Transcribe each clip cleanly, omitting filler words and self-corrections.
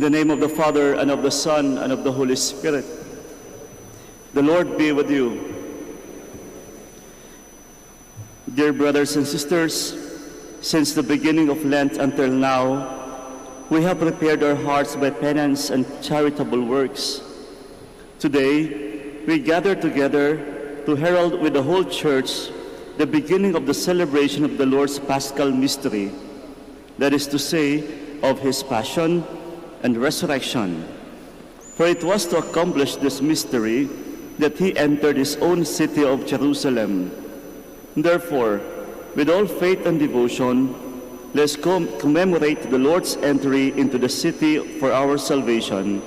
In the name of the Father, and of the Son, and of the Holy Spirit. The Lord be with you. Dear brothers and sisters, since the beginning of Lent until now, we have prepared our hearts by penance and charitable works. Today, we gather together to herald with the whole Church the beginning of the celebration of the Lord's Paschal mystery, that is to say, of His Passion and Resurrection. For it was to accomplish this mystery that He entered His own city of Jerusalem. Therefore, with all faith and devotion, let's commemorate the Lord's entry into the city for our salvation,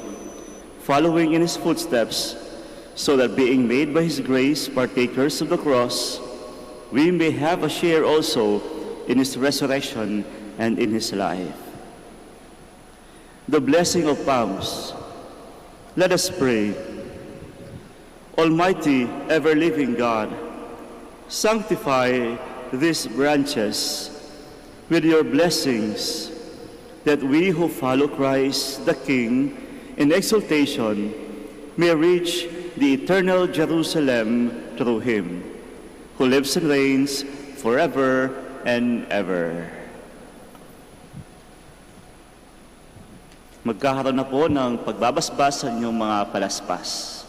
following in His footsteps, so that being made by His grace partakers of the cross, we may have a share also in His resurrection and in His life. The blessing of Palms. Let us pray. Almighty, ever-living God, sanctify these branches with your blessings, that we who follow Christ the King in exaltation may reach the eternal Jerusalem through Him, who lives and reigns forever and ever. Magkakaroon na po ng pagbabasbas sa inyong mga palaspas.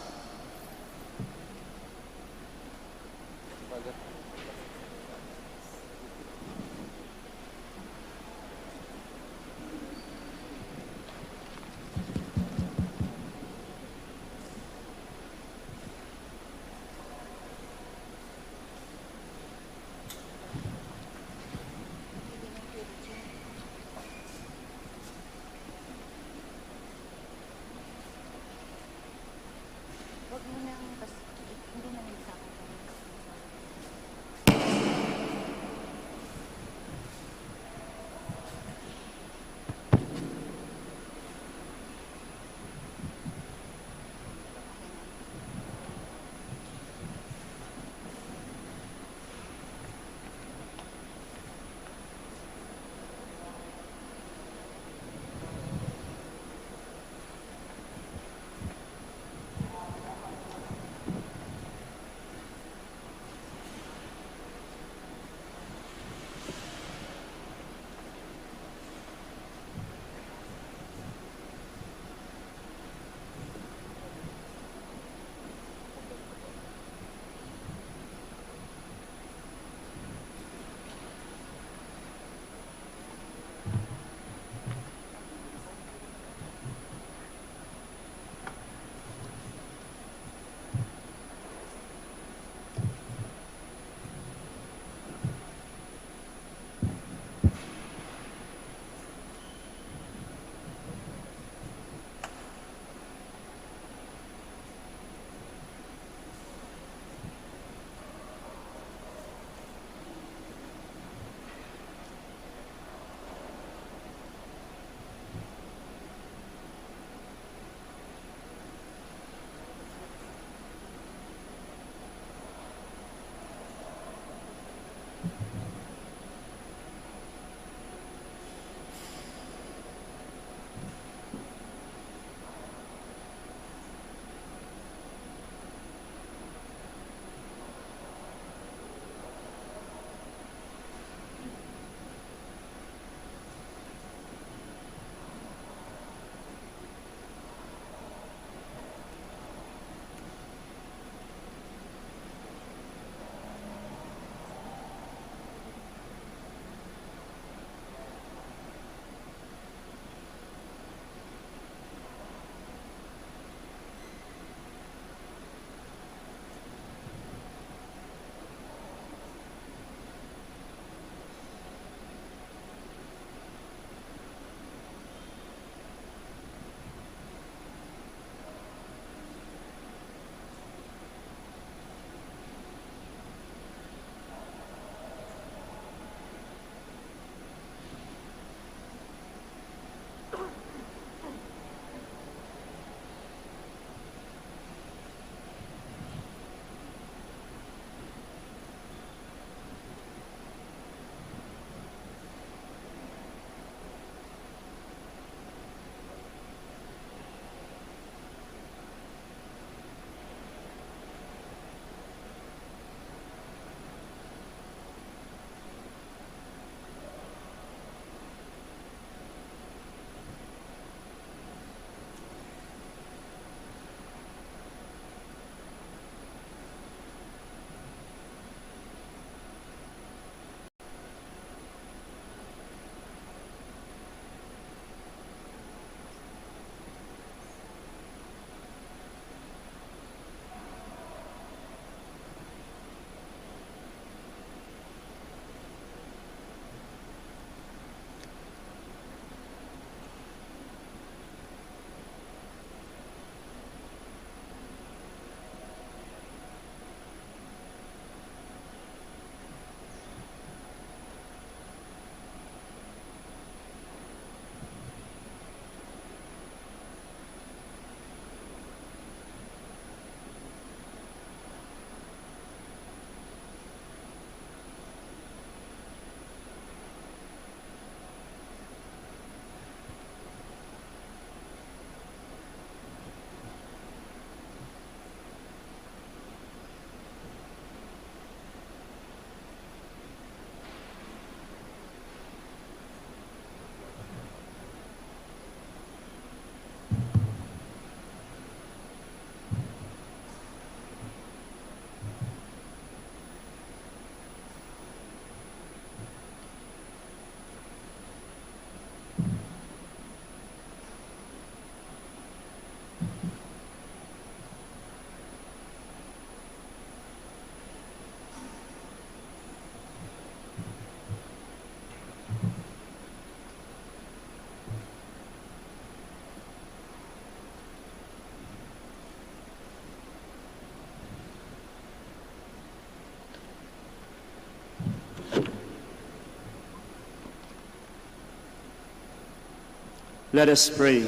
Let us pray.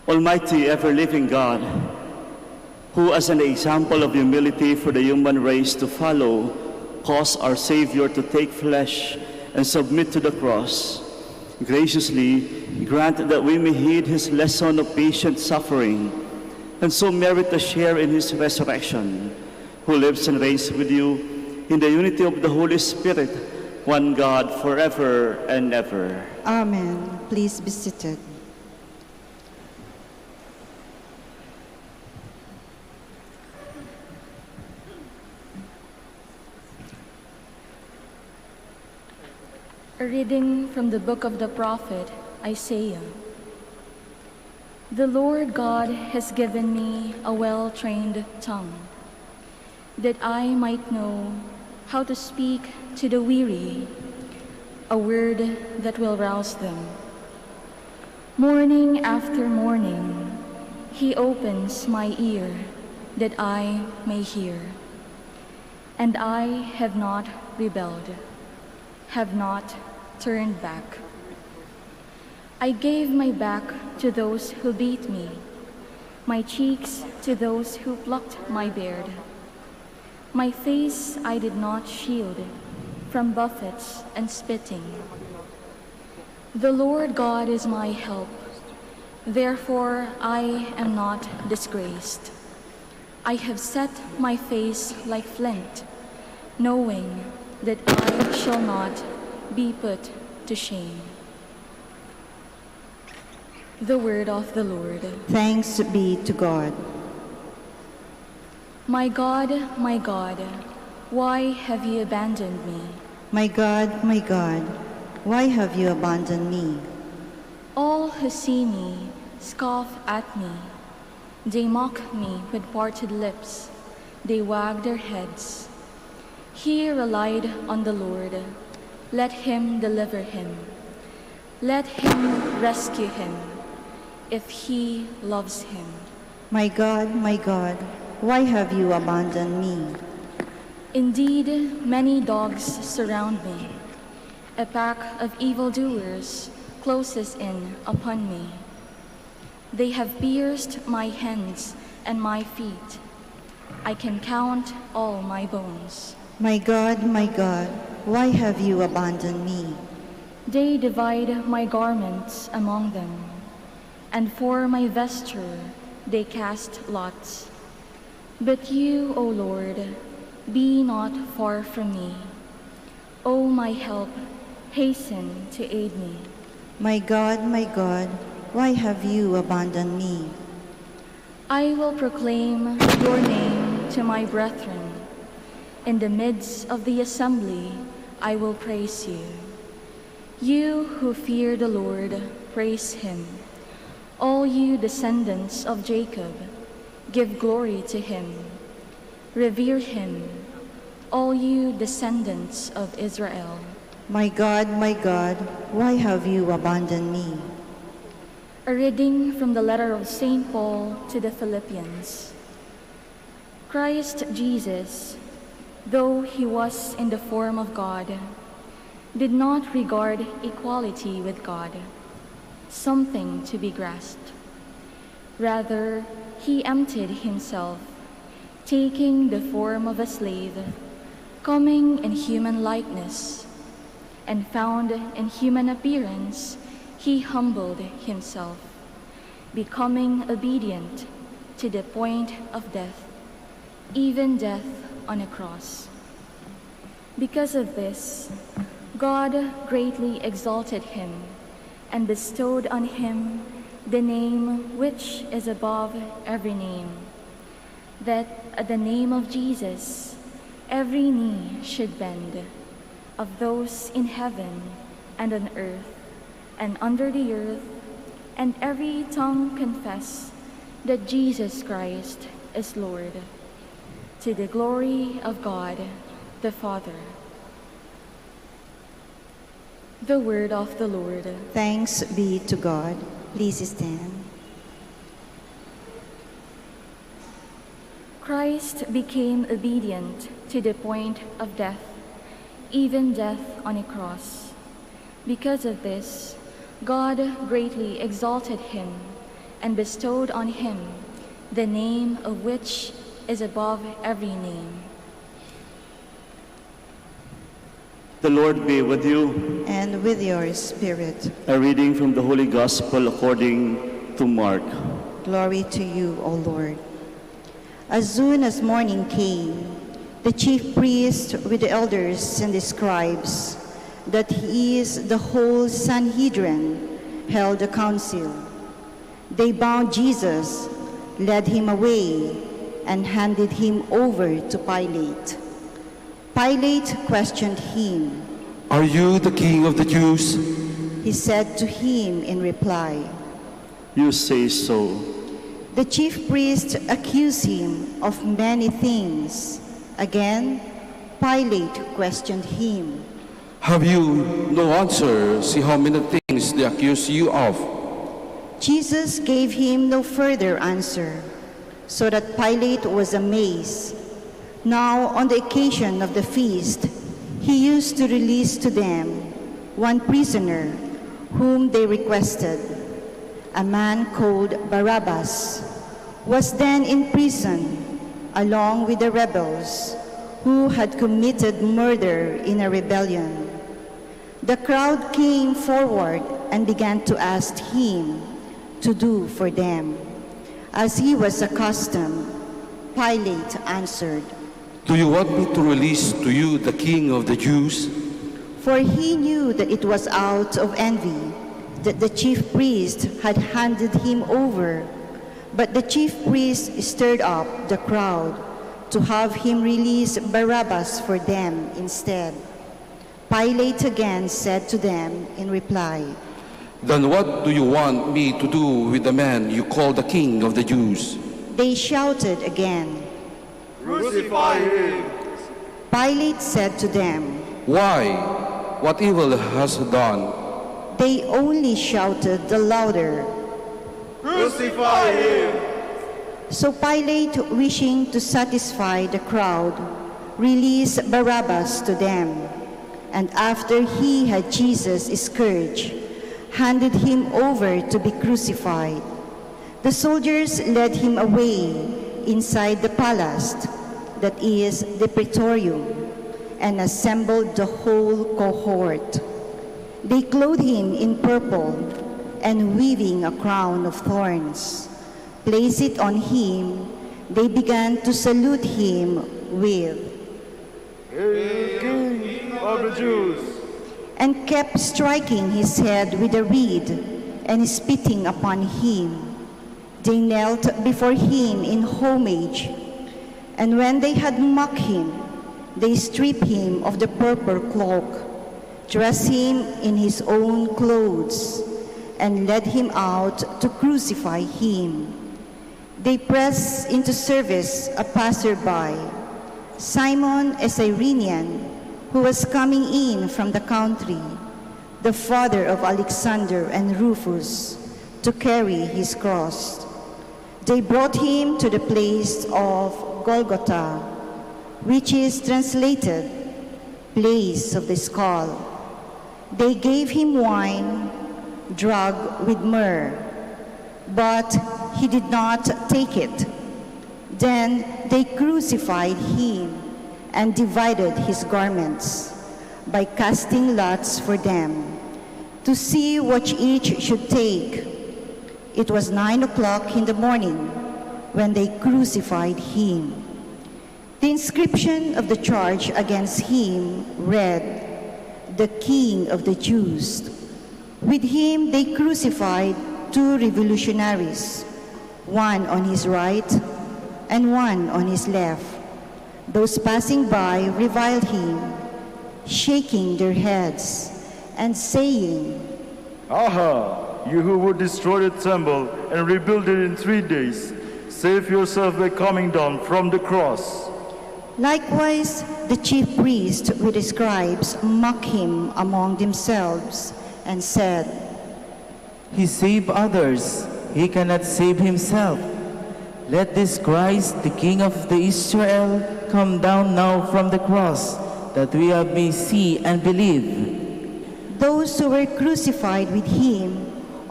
Almighty, ever-living God, who as an example of humility for the human race to follow, caused our Savior to take flesh and submit to the cross, graciously grant that we may heed his lesson of patient suffering and so merit a share in his resurrection, who lives and reigns with you in the unity of the Holy Spirit, one God, forever and ever. Amen. Please be seated. A reading from the book of the prophet Isaiah. The Lord God has given me a well-trained tongue, that I might know how to speak to the weary, a word that will rouse them. Morning after morning, he opens my ear, that I may hear. And I have not rebelled, have not turned back. I gave my back to those who beat me, my cheeks to those who plucked my beard. My face I did not shield from buffets and spitting. The Lord God is my help, therefore I am not disgraced. I have set my face like flint, knowing that I shall not be put to shame. The word of the Lord. Thanks be to God. My God, why have you abandoned me? My God, why have you abandoned me? All who see me scoff at me. They mock me with parted lips. They wag their heads. He relied on the Lord. Let him deliver him. Let him rescue him, if he loves him. My God, why have you abandoned me? Indeed, many dogs surround me. A pack of evildoers closes in upon me. They have pierced my hands and my feet. I can count all my bones. My God, why have you abandoned me? They divide my garments among them, and for my vesture they cast lots. But you, O Lord, be not far from me. O my help, hasten to aid me. My God, why have you abandoned me? I will proclaim your name to my brethren. In the midst of the assembly, I will praise you. You who fear the Lord, praise him. All you descendants of Jacob, give glory to him. Revere him, all you descendants of Israel. My God, why have you abandoned me? A reading from the letter of St. Paul to the Philippians. Christ Jesus, though he was in the form of God, did not regard equality with God something to be grasped. Rather, he emptied himself, taking the form of a slave, coming in human likeness, and found in human appearance, he humbled himself, becoming obedient to the point of death, even death on a cross. Because of this, God greatly exalted him and bestowed on him the name which is above every name, that at the name of Jesus every knee should bend, of those in heaven and on earth and under the earth, and every tongue confess that Jesus Christ is Lord, to the glory of God the Father. The word of the Lord. Thanks be to God. Please stand. Christ became obedient to the point of death, even death on a cross, Because of this, God greatly exalted him and bestowed on him the name of which is above every name. The Lord be with you. And with your spirit. A reading from the Holy Gospel according to Mark. Glory to you, O Lord. As soon as morning came, the chief priests with the elders and the scribes, that is the whole Sanhedrin, held a council. They bound Jesus, led him away, and handed him over to Pilate. Pilate questioned him. "Are you the king of the Jews?" He said to him in reply. You say so. The chief priests accused him of many things. Again, Pilate questioned him. "Have you no answer? See how many things they accuse you of." Jesus gave him no further answer, so that Pilate was amazed. Now, on the occasion of the feast, he used to release to them one prisoner whom they requested. A man called Barabbas was then in prison along with the rebels who had committed murder in a rebellion. The crowd came forward and began to ask him to do for them. As he was accustomed, Pilate answered, "Do you want me to release to you the king of the Jews?" for he knew that it was out of envy that the chief priest had handed him over. But the chief priest stirred up the crowd to have him release Barabbas for them instead. Pilate again said to them in reply, "Then what do you want me to do with the man you call the king of the Jews?" They shouted again. Crucify him! Pilate said to them. "Why? What evil has he done?" They only shouted the louder. Crucify him! So Pilate, wishing to satisfy the crowd, released Barabbas to them, and after he had Jesus scourged, handed him over to be crucified. The soldiers led him away inside the palace, that is the praetorium, and assembled the whole cohort. They clothed him in purple, and weaving a crown of thorns, placed it on him. They began to salute him with, Hail, King of the Jews! and kept striking his head with a reed and spitting upon him. They knelt before him in homage, and when they had mocked him, they stripped him of the purple cloak, dressed him in his own clothes, and led him out to crucify him. They pressed into service a passerby, Simon a Cyrenian, who was coming in from the country, the father of Alexander and Rufus, to carry his cross. They brought him to the place of Golgotha, which is translated, place of the skull. They gave him wine, drugged with myrrh, but he did not take it. Then they crucified him and divided his garments by casting lots for them, to see which each should take. It was 9 o'clock in the morning when they crucified him. The inscription of the charge against him read, "The King of the Jews." With him they crucified two revolutionaries, one on his right and one on his left. Those passing by reviled him, shaking their heads and saying, Aha! You who would destroy the temple and rebuild it in 3 days, save yourself by coming down from the cross. Likewise, the chief priests with the scribes mocked him among themselves and said, He saved others, he cannot save himself. Let this Christ, the King of the Israel, come down now from the cross, that we may see and believe. Those who were crucified with him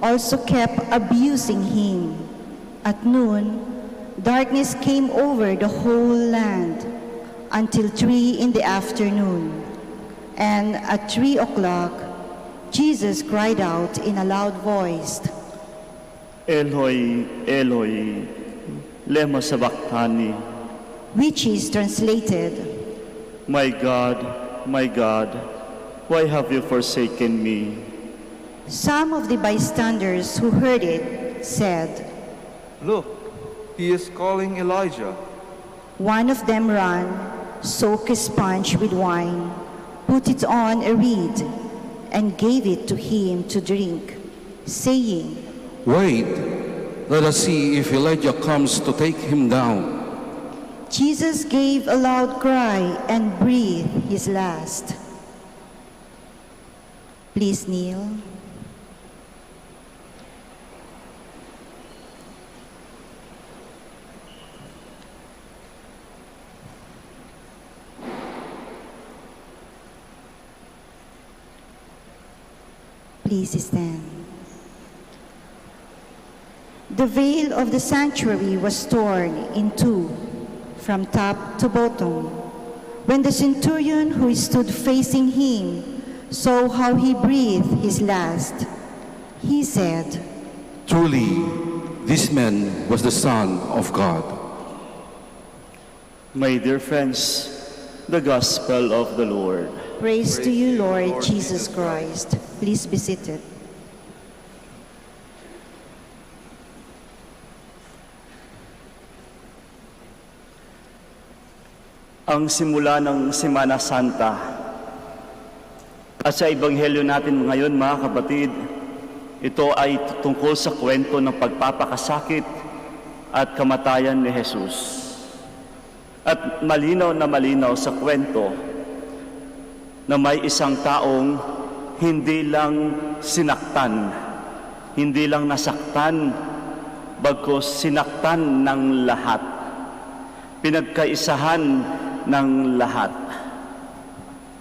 also kept abusing him. At noon, darkness came over the whole land until 3 in the afternoon. And at 3 o'clock, Jesus cried out in a loud voice, Eloi, Eloi, lema sabachthani. which is translated, My God, why have you forsaken me? Some of the bystanders who heard it said, Look, he is calling Elijah. One of them ran, soaked a sponge with wine, put it on a reed, and gave it to him to drink, saying, Wait, let us see if Elijah comes to take him down. Jesus gave a loud cry and breathed his last. Please kneel. Please stand. The veil of the sanctuary was torn in two, from top to bottom. When the centurion who stood facing him saw how he breathed his last, he said, Truly, this man was the Son of God. My dear friends, the Gospel of the Lord. Praise to you, Lord Jesus Christ. Please be seated. Ang simula ng Semana Santa at sa Ebanghelyo natin ngayon, mga kapatid, ito ay tungkol sa kwento ng pagpapakasakit at kamatayan ni Jesus. At malinaw na malinaw sa kwento na may isang taong hindi lang sinaktan, hindi lang nasaktan, bagkus sinaktan ng lahat. Pinagkaisahan ng lahat.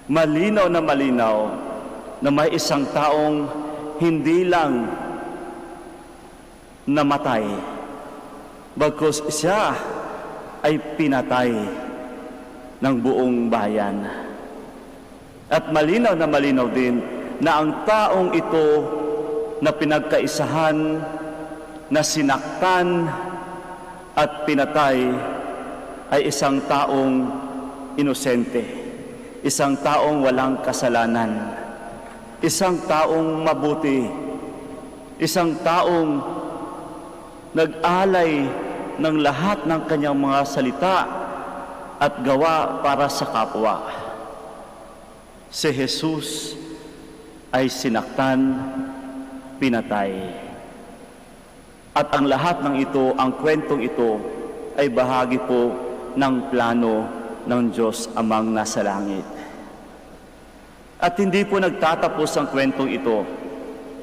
Malinaw na may isang taong hindi lang namatay, bagkus siya ay pinatay ng buong bayan. At malinaw na malinaw din na ang taong ito na pinagkaisahan, na sinaktan at pinatay ay isang taong inosente, isang taong walang kasalanan, isang taong mabuti, isang taong nag-alay ng lahat ng kanyang mga salita at gawa para sa kapwa. Si Jesus ay sinaktan, pinatay. At ang lahat ng ito, ang kwentong ito, ay bahagi po ng plano ng Diyos Amang nasa langit. At hindi po nagtatapos ang kwentong ito.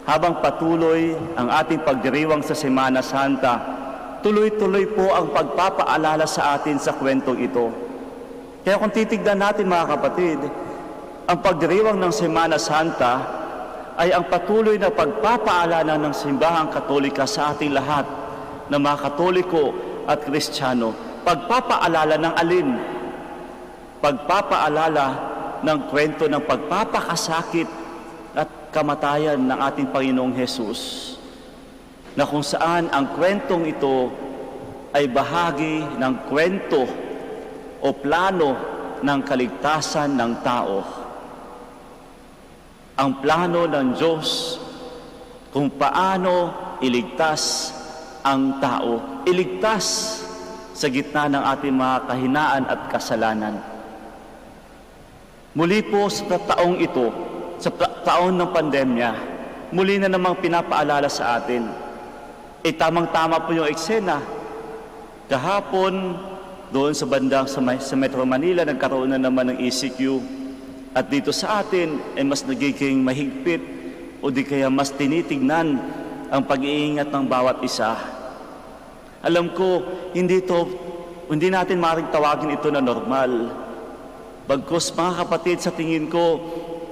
Habang patuloy ang ating pagdiriwang sa Semana Santa, tuloy-tuloy po ang pagpapaalala sa atin sa kwentong ito. Kaya kung titignan natin, mga kapatid, ang pagdiriwang ng Semana Santa ay ang patuloy na pagpapaalala ng Simbahang Katolika sa ating lahat na mga Katoliko at Kristiyano. Pagpapaalala ng alin? Pagpapaalala ng kwento ng pagpapakasakit at kamatayan ng ating Panginoong Hesus, na kung saan ang kwentong ito ay bahagi ng kwento o plano ng kaligtasan ng tao. Ang plano ng Diyos kung paano iligtas ang tao. Iligtas sa gitna ng ating mga kahinaan at kasalanan. Muli po sa taong ito, sa taon ng pandemya, muli na namang pinapaalala sa atin. Tamang-tama po yung eksena. Kahapon, doon sa bandang sa Metro Manila, nagkaroon na naman ng ECQ. At dito sa atin, ay mas nagiging mahigpit o di kaya mas tinitignan ang pag-iingat ng bawat isa. Alam ko, hindi natin maaaring tawagin ito na normal. Bagkus, mga kapatid, sa tingin ko,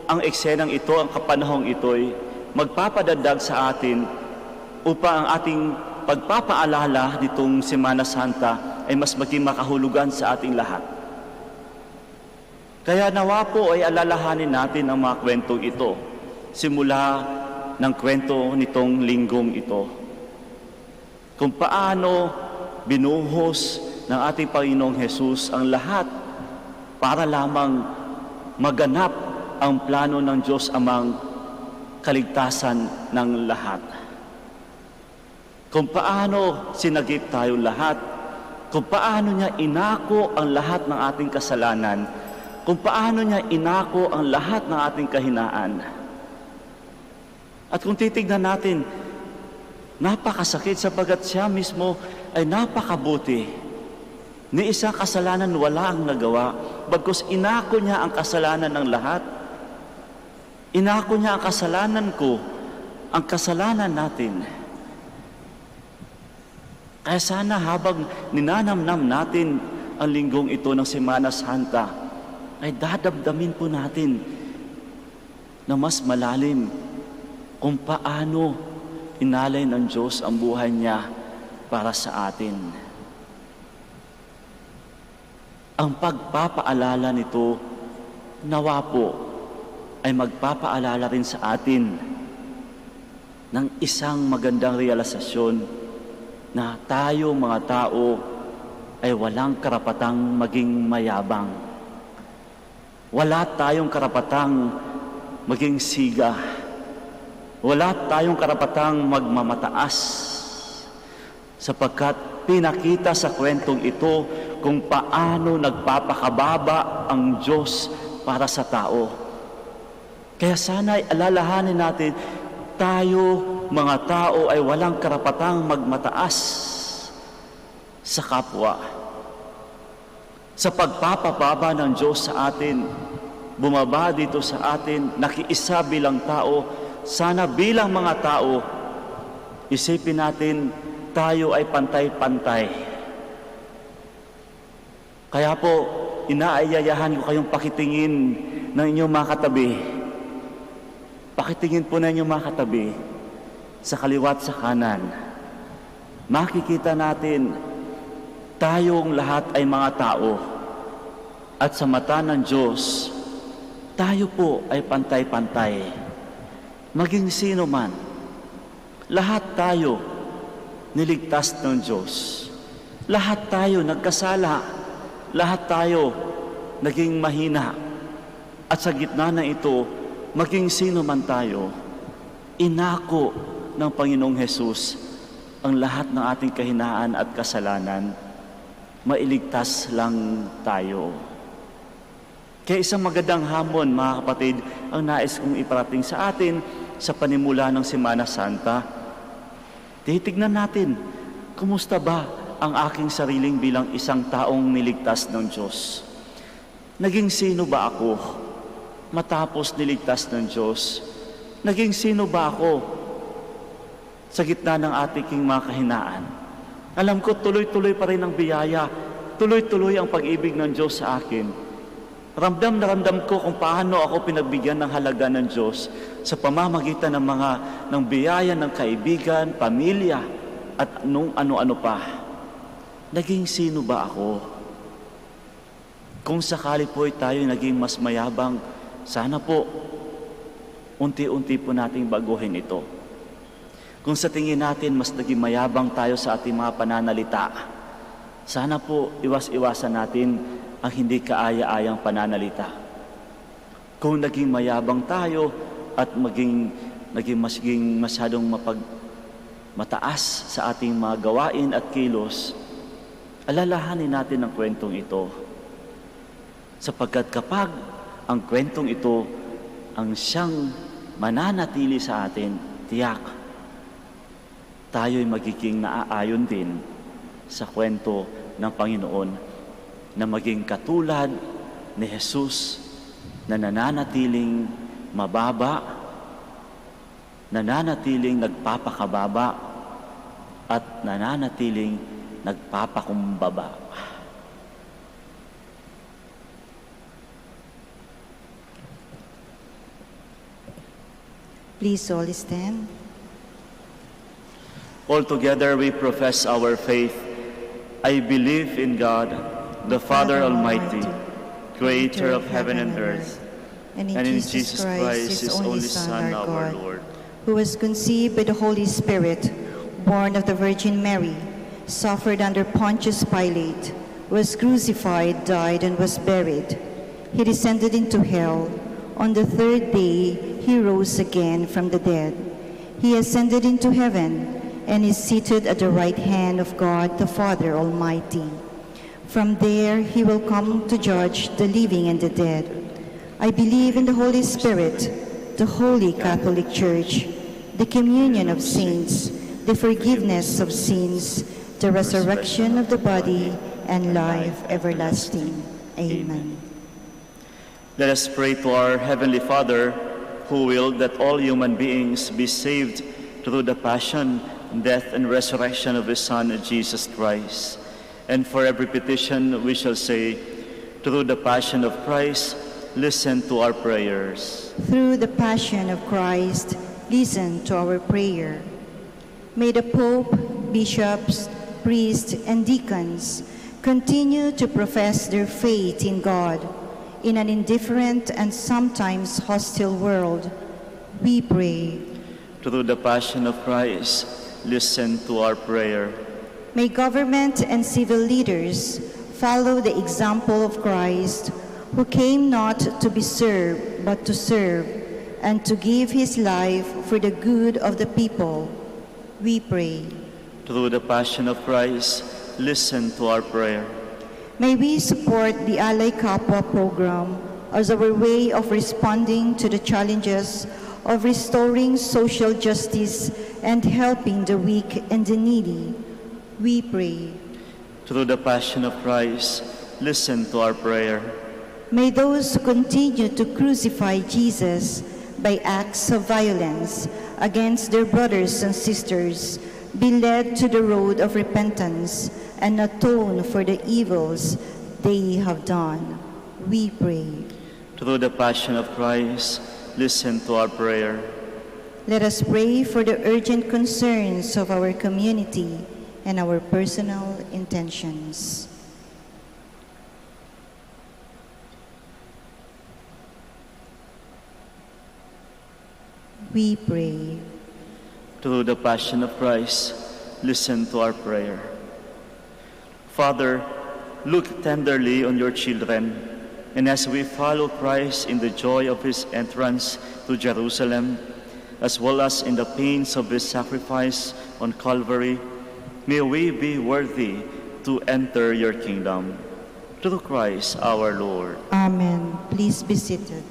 ang eksenang ito, ang kapanahong ito'y magpapadagdag sa atin upang ang ating pagpapaalala nitong Semana Santa ay mas maging makahulugan sa ating lahat. Kaya nawa po ay alalahanin natin ang mga kwentong ito, simula ng kwento nitong linggong ito. Kung paano binuhos ng ating Panginoong Hesus ang lahat para lamang maganap ang plano ng Diyos Amang kaligtasan ng lahat. Kung paano sinagip tayo lahat, kung paano niya inako ang lahat ng ating kasalanan, kung paano niya inako ang lahat ng ating kahinaan. At kung titignan natin, napakasakit sapagkat siya mismo ay napakabuti. Ni isang kasalanan wala ang nagawa, bagkus inako niya ang kasalanan ng lahat. Inako niya ang kasalanan ko, ang kasalanan natin. Kaya sana habang ninanamnam natin ang linggong ito ng Semana Santa, ay dadamdamin po natin na mas malalim kung paano inalay ng Diyos ang buhay niya para sa atin. Ang pagpapaalala nito, nawa po, ay magpapaalala rin sa atin ng isang magandang realisasyon na tayo mga tao ay walang karapatang maging mayabang. Wala tayong karapatang maging siga. Wala tayong karapatang magmamataas. Sapagkat pinakita sa kwentong ito kung paano nagpapakababa ang Diyos para sa tao. Kaya sana ay alalahanin natin, tayo mga tao ay walang karapatang magmataas sa kapwa. Sa pagpapababa ng Diyos sa atin, bumaba dito sa atin, nakiisa bilang tao, sana bilang mga tao, isipin natin, tayo ay pantay-pantay. Kaya po, inaayayahan ko kayong pakitingin ng inyong mga katabi. Pakitingin po na inyong mga katabi sa kaliwat sa kanan. Makikita natin, tayong lahat ay mga tao. At sa mata ng Diyos, tayo po ay pantay-pantay. Maging sino man, lahat tayo niligtas ng Diyos. Lahat tayo nagkasala. Lahat tayo naging mahina. At sa gitna na ito, maging sino man tayo, inako ng Panginoong Hesus ang lahat ng ating kahinaan at kasalanan, mailigtas lang tayo. Kaya isang magandang hamon, mga kapatid, ang nais kong iparating sa atin sa panimula ng Semana Santa. Titignan natin, kumusta ba ang aking sariling bilang isang taong niligtas ng Diyos? Naging sino ba ako matapos niligtas ng Diyos? Naging sino ba ako sa gitna ng ating mga kahinaan? Alam ko, tuloy-tuloy pa rin ang biyaya, tuloy-tuloy ang pag-ibig ng Diyos sa akin. Ramdam na ramdam ko kung paano ako pinagbigyan ng halaga ng Diyos sa pamamagitan ng biyaya ng kaibigan, pamilya, at ano-ano pa. Naging sino ba ako? Kung sakali po tayo naging mas mayabang, sana po, unti-unti po nating baguhin ito. Kung sa tingin natin mas naging mayabang tayo sa ating mga pananalita, sana po iwas-iwasan natin ang hindi kaaya-ayang pananalita. Kung naging mayabang tayo at naging masyadong mataas sa ating mga gawain at kilos, alalahanin natin ang kwentong ito. Sapagkat kapag ang kwentong ito ang siyang mananatili sa atin, tiyak, tayo'y magiging naaayon din sa kwento ng Panginoon na maging katulad ni Jesus na nananatiling mababa, nananatiling nagpapakababa, at nananatiling nagpapakumbaba. Please all stand. Altogether we profess our faith. I believe in God, the Father Almighty, creator of heaven and earth, and in Jesus Christ, his only Son, our God, Lord, who was conceived by the Holy Spirit, born of the Virgin Mary, suffered under Pontius Pilate, was crucified, died, and was buried. He descended into hell. On the third day, he rose again from the dead. He ascended into heaven and is seated at the right hand of God, the Father Almighty. From there, he will come to judge the living and the dead. I believe in the Holy Spirit, the Holy Catholic Church, the communion of saints, the forgiveness of sins, the resurrection of the body, and life everlasting. Amen. let us pray to our Heavenly Father, who willed that all human beings be saved through the passion, death, and resurrection of His Son, Jesus Christ. And for every petition we shall say, through the passion of Christ, listen to our prayers. Through the passion of Christ, listen to our prayer. May the Pope, bishops, priests, and deacons continue to profess their faith in God in an indifferent and sometimes hostile world. We pray. Through the passion of Christ, listen to our prayer. May government and civil leaders follow the example of Christ, who came not to be served, but to serve, and to give his life for the good of the people. We pray. Through the passion of Christ, listen to our prayer. May we support the Ally Kapwa program as our way of responding to the challenges of restoring social justice and helping the weak and the needy. We pray. Through the passion of Christ, listen to our prayer. May those who continue to crucify Jesus by acts of violence against their brothers and sisters be led to the road of repentance and atone for the evils they have done. We pray. Through the passion of Christ, listen to our prayer. Let us pray for the urgent concerns of our community and our personal intentions. We pray. Through the passion of Christ, listen to our prayer. Father, look tenderly on your children, and as we follow Christ in the joy of his entrance to Jerusalem, as well as in the pains of his sacrifice on Calvary, may we be worthy to enter your kingdom. Through Christ our Lord. Amen. Please be seated.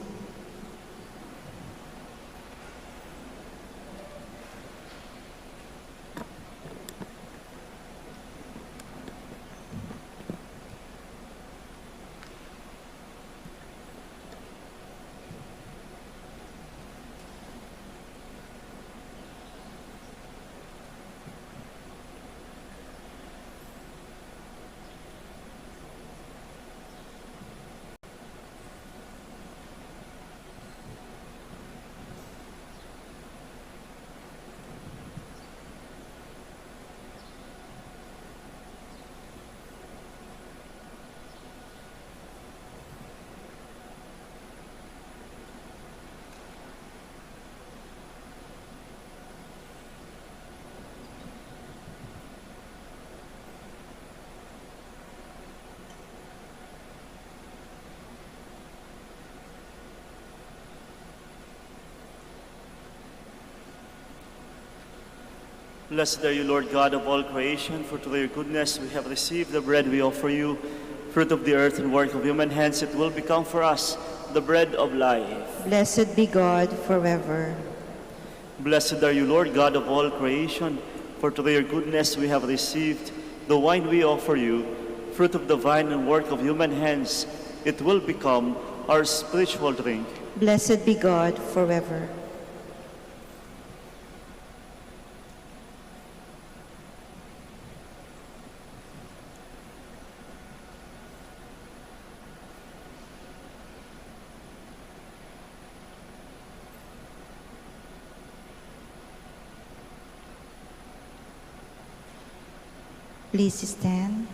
Blessed are you, Lord God of all creation, for through your goodness we have received the bread we offer you, fruit of the earth and work of human hands. It will become for us the bread of life. Blessed be God forever. Blessed are you, Lord God of all creation, for through your goodness we have received the wine we offer you, fruit of the vine and work of human hands. It will become our spiritual drink. Blessed be God forever. Please stand.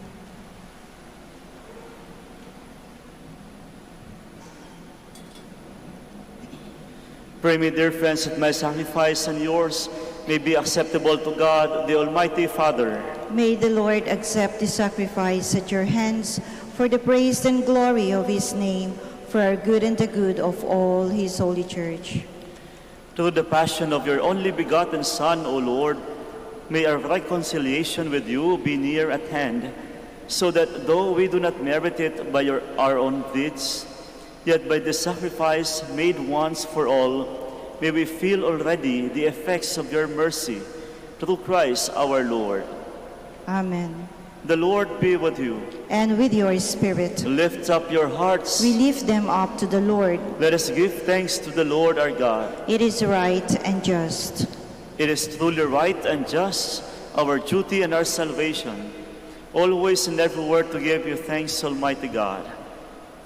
Pray me, dear friends, that my sacrifice and yours may be acceptable to God, the Almighty Father. May the Lord accept the sacrifice at your hands for the praise and glory of his name, for our good and the good of all his holy church. Through the passion of your only begotten Son, O Lord, may our reconciliation with you be near at hand, so that though we do not merit it by our own deeds, yet by the sacrifice made once for all, may we feel already the effects of your mercy, through Christ our Lord. Amen. The Lord be with you. And with your spirit, Lift up your hearts. we lift them up to the Lord. Let us give thanks to the Lord our God. It is right and just. It is truly right and just, our duty and our salvation, always and everywhere to give you thanks, Almighty God.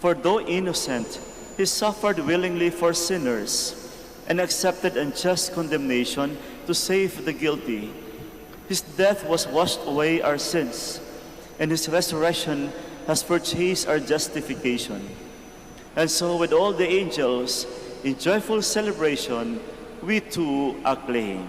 For though innocent, he suffered willingly for sinners and accepted unjust condemnation to save the guilty. His death was washed away our sins, and his resurrection has purchased our justification. And so with all the angels, in joyful celebration, we too acclaim.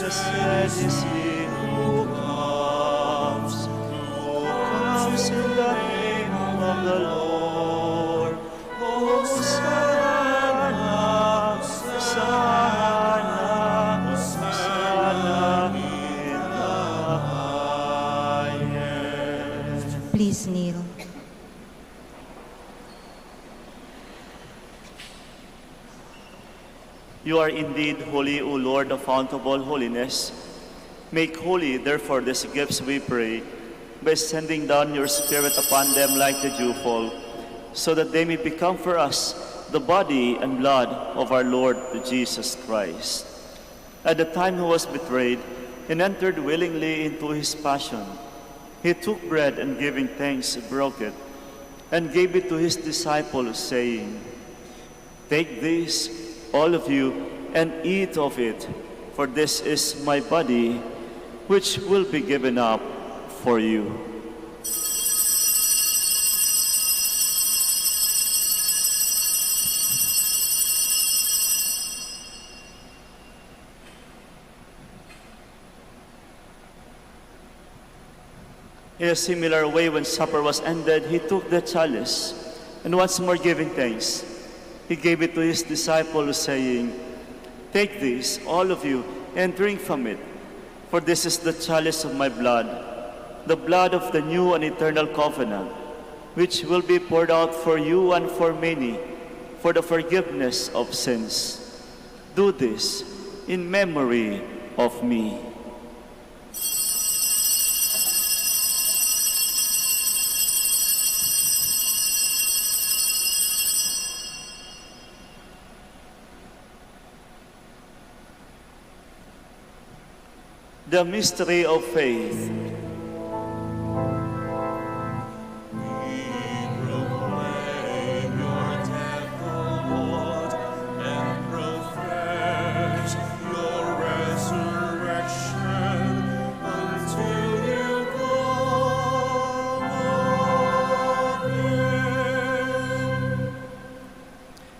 Blessed is he who comes in the name of the Lord. Hosanna, Hosanna, Hosanna in the highest. Please kneel. You are indeed holy, O Lord, the fount of all holiness. Make holy, therefore, these gifts, we pray, by sending down your Spirit upon them like the dewfall, so that they may become for us the body and blood of our Lord Jesus Christ. At the time he was betrayed and entered willingly into his passion, he took bread and giving thanks, broke it, and gave it to his disciples, saying, "Take this, all of you, and eat of it, for this is my body, which will be given up for you." In a similar way, when supper was ended, he took the chalice, and once more giving thanks, he gave it to his disciples, saying, "Take this, all of you, and drink from it, for this is the chalice of my blood, the blood of the new and eternal covenant, which will be poured out for you and for many, for the forgiveness of sins. Do this in memory of me." The mystery of faith.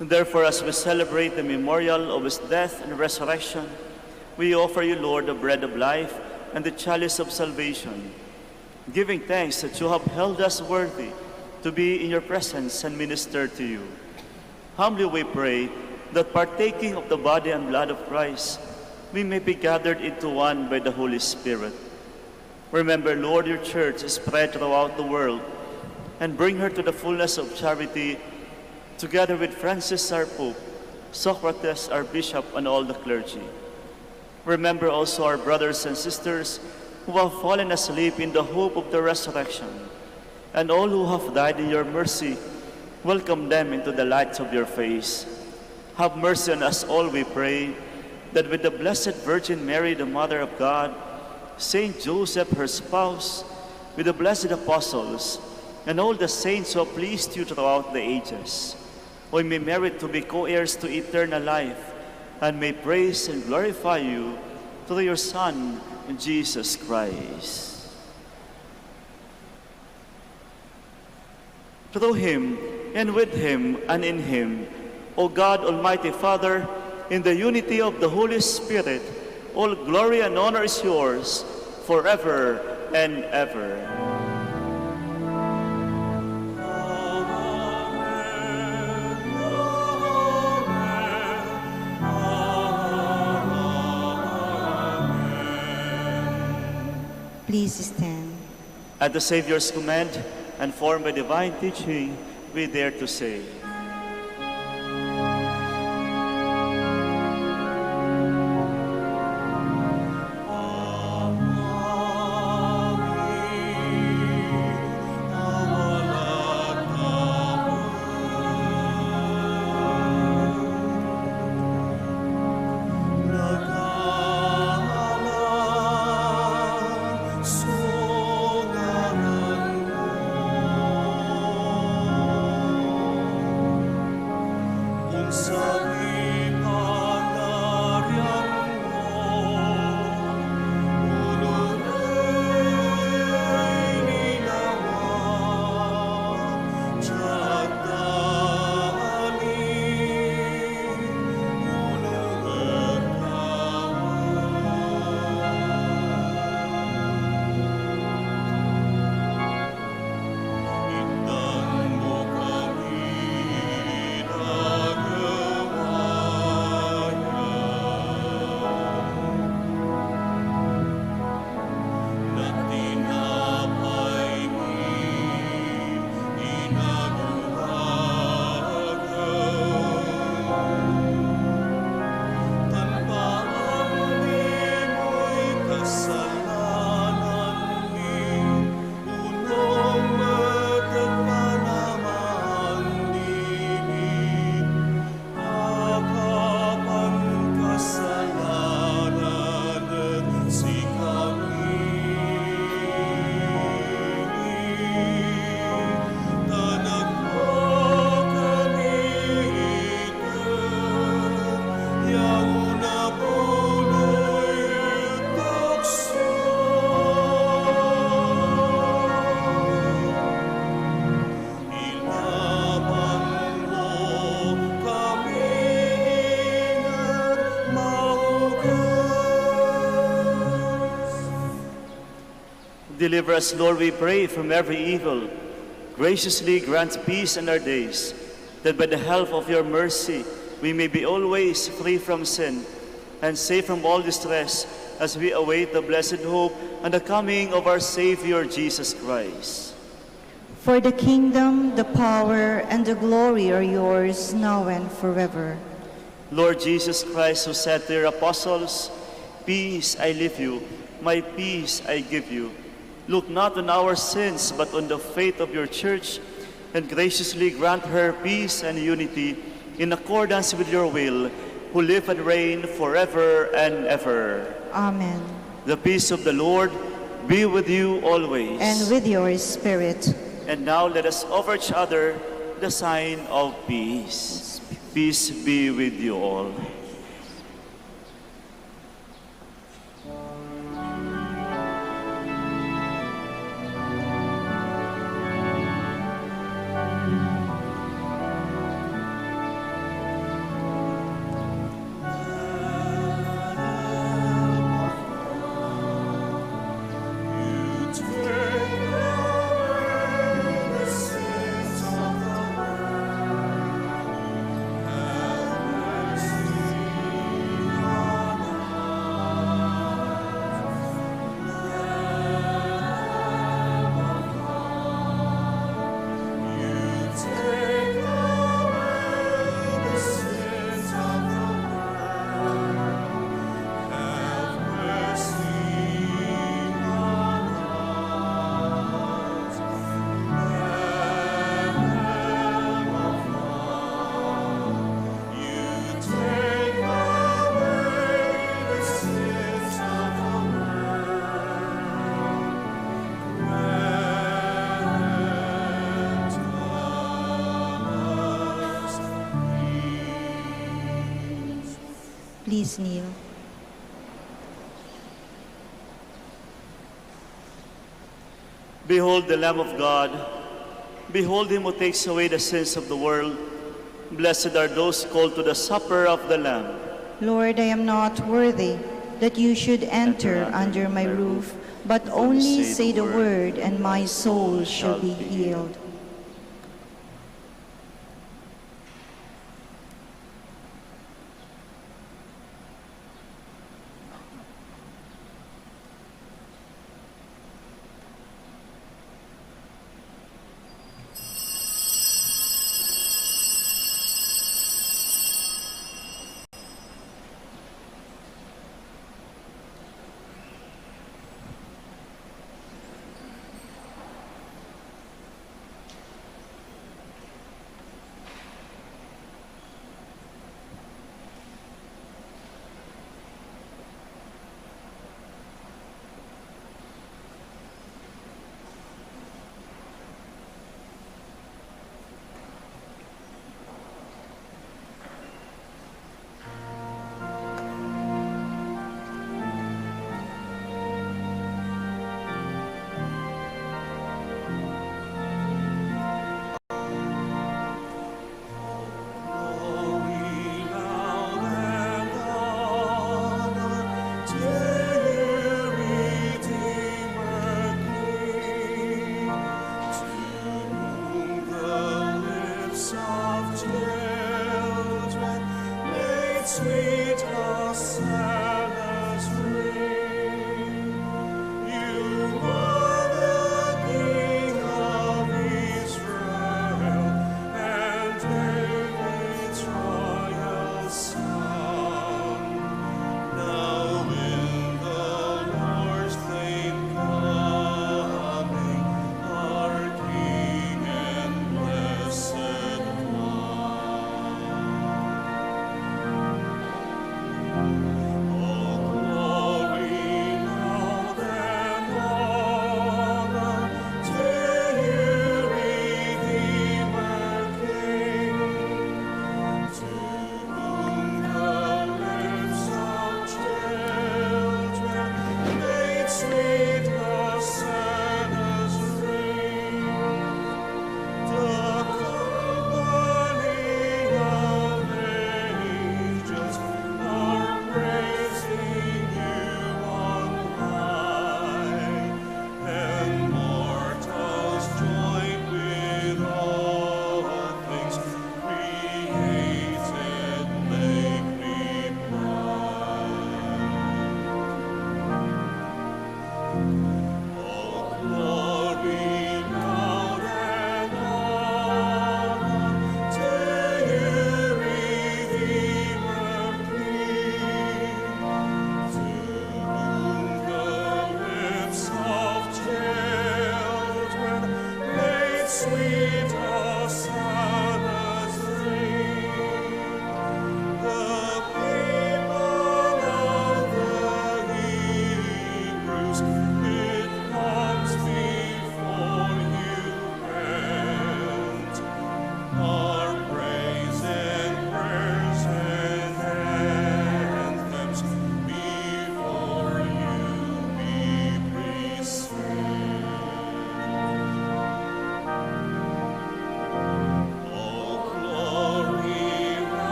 Therefore, as we celebrate the memorial of his death and resurrection, we offer you, Lord, the bread of life and the chalice of salvation, giving thanks that you have held us worthy to be in your presence and minister to you. Humbly we pray that partaking of the body and blood of Christ, we may be gathered into one by the Holy Spirit. Remember, Lord, your church is spread throughout the world, and bring her to the fullness of charity, together with Francis our Pope, Socrates our Bishop, and all the clergy. Remember also our brothers and sisters who have fallen asleep in the hope of the resurrection, and all who have died in your mercy. Welcome them into the light of your face. Have mercy on us all, we pray, that with the Blessed Virgin Mary, the Mother of God, Saint Joseph, her spouse, with the blessed apostles, and all the saints who have pleased you throughout the ages, we may merit to be co-heirs to eternal life, and may praise and glorify you through your Son, Jesus Christ. Through him, and with him, and in him, O God, Almighty Father, in the unity of the Holy Spirit, all glory and honor is yours forever and ever. Please stand. At the Savior's command, and formed by divine teaching, we dare to say, deliver us, Lord, we pray, from every evil. Graciously grant peace in our days, that by the help of your mercy we may be always free from sin and safe from all distress as we await the blessed hope and the coming of our Savior, Jesus Christ. For the kingdom, the power, and the glory are yours, now and forever. Lord Jesus Christ, who said to your apostles, "Peace I leave you, my peace I give you," look not on our sins, but on the faith of your church, and graciously grant her peace and unity in accordance with your will, who live and reign forever and ever. Amen. The peace of the Lord be with you always. And with your spirit. And now let us offer each other the sign of peace. Peace be with you all. Please kneel. Behold the Lamb of God. Behold him who takes away the sins of the world. Blessed are those called to the supper of the Lamb. Lord, I am not worthy that you should enter under my roof, but only say the word, and my soul shall be healed.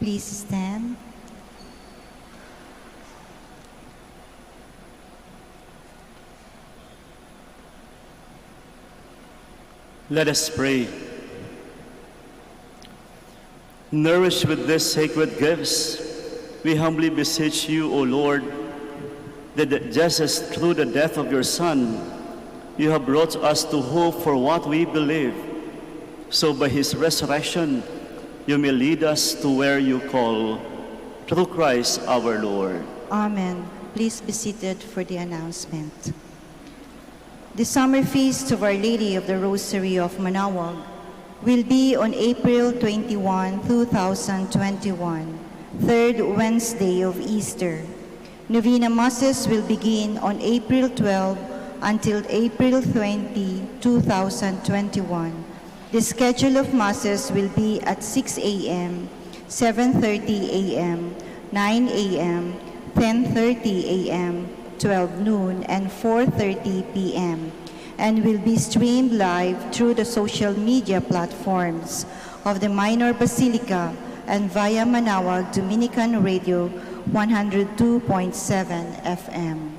Please stand. Let us pray. Nourished with these sacred gifts, we humbly beseech you, O Lord, that just as through the death of your Son, you have brought us to hope for what we believe, so by his resurrection, you may lead us to where you call, through Christ our Lord. Amen. Please be seated for the announcement. The summer feast of Our Lady of the Rosary of Manaoag will be on April 21, 2021, third Wednesday of Easter. Novena Masses will begin on April 12 until April 20, 2021. The schedule of Masses will be at 6 a.m., 7:30 a.m., 9 a.m., 10:30 a.m., 12 noon, and 4:30 p.m., and will be streamed live through the social media platforms of the Minor Basilica and via Manaoag Dominican Radio 102.7 FM.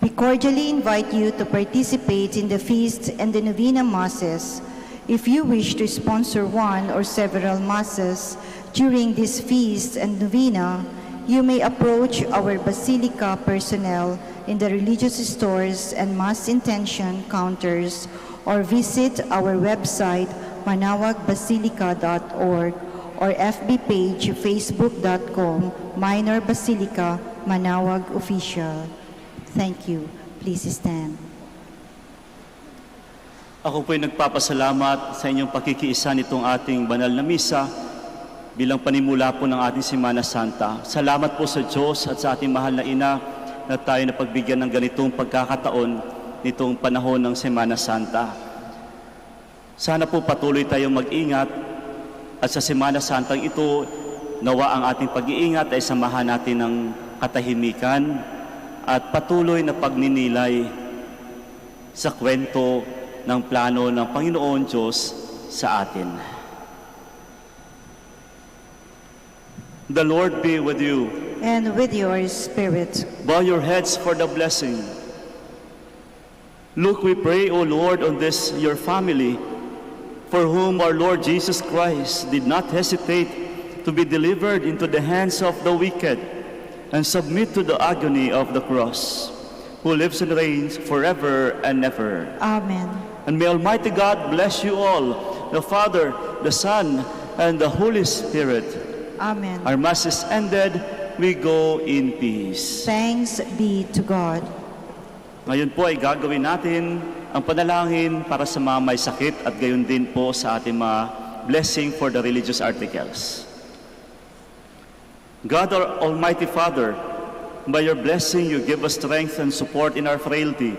We cordially invite you to participate in the feast and the Novena Masses. If you wish to sponsor one or several Masses during this feast and Novena, you may approach our Basilica personnel in the religious stores and Mass intention counters, or visit our website manaoagbasilica.org, or FB page facebook.com Minor Basilica Manaoag Official. Thank you. Please stand. Ako po'y nagpapasalamat sa inyong pakikiisa nitong ating banal na misa bilang panimula po ng ating Semana Santa. Salamat po sa Diyos at sa ating mahal na Ina na tayo napagbigyan ng ganitong pagkakataon nitong panahon ng Semana Santa. Sana po patuloy tayong mag-ingat at sa Semana Santang ito, nawa ang ating pag-iingat ay samahan natin ng katahimikan at patuloy na pagninilay sa kwento ng plano ng Panginoon Diyos sa atin. The Lord be with you. And with your spirit. Bow your heads for the blessing. Look, we pray, O Lord, on this your family, for whom our Lord Jesus Christ did not hesitate to be delivered into the hands of the wicked and submit to the agony of the cross, who lives and reigns forever and ever. Amen. And may Almighty God bless you all, the Father, the Son, and the Holy Spirit. Amen. Our Mass is ended. We go in peace. Thanks be to God. Ngayon po ay gagawin natin ang panalangin para sa mga may sakit at gayon din po sa ating mga blessing for the religious articles. God, our Almighty Father, by your blessing you give us strength and support in our frailty.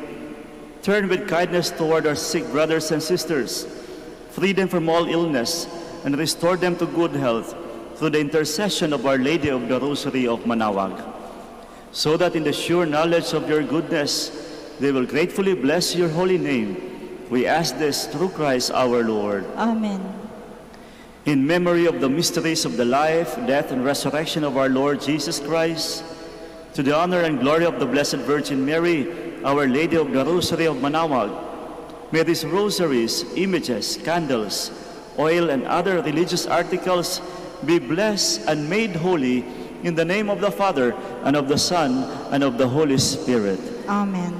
Turn with kindness toward our sick brothers and sisters, free them from all illness, and restore them to good health through the intercession of Our Lady of the Rosary of Manaoag, so that in the sure knowledge of your goodness, they will gratefully bless your holy name. We ask this through Christ our Lord. Amen. In memory of the mysteries of the life, death, and resurrection of our Lord Jesus Christ, to the honor and glory of the Blessed Virgin Mary, Our Lady of the Rosary of Manaoag, may these rosaries, images, candles, oil, and other religious articles be blessed and made holy in the name of the Father, and of the Son, and of the Holy Spirit. Amen.